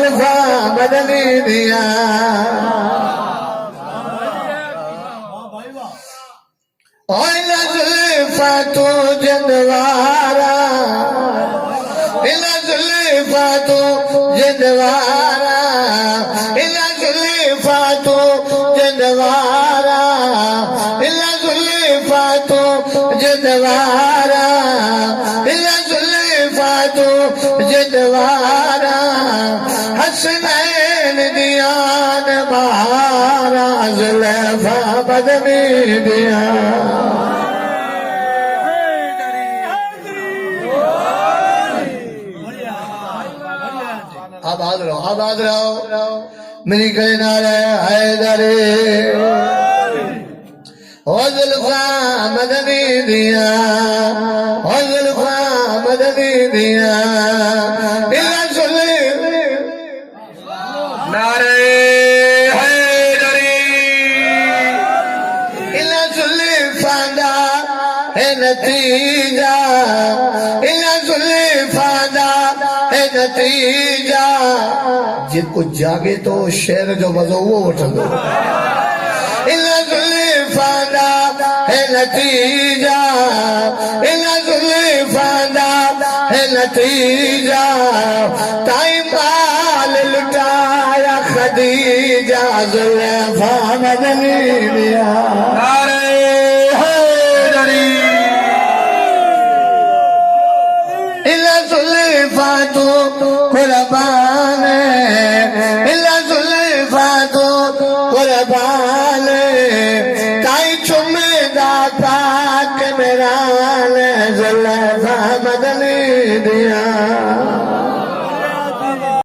زلفا مدنی دیا زلفا تو جندوارا زلفا تو جندوارا زلفا تو جندوارا زلفا تو جندوارا زلفا تو جندوارا حسنین دیان بہارا زلفا مدنی دیا آباد رہو میری کئی نعرہ حیدری زلفا مدنی دیا زلفا مدنی دیا نعرہ حیدری زلفا دا ہے نتیجہ زلفا دا ہے نتیجہ جن کو جاگے تو شہر جو مزو وہ اٹھا دو زلفا دا ہے نتیجہ زلفا دا ہے نتیجہ تائیں مال لٹایا خدیجہ زلفا مدنی دیا زلفا تو قربان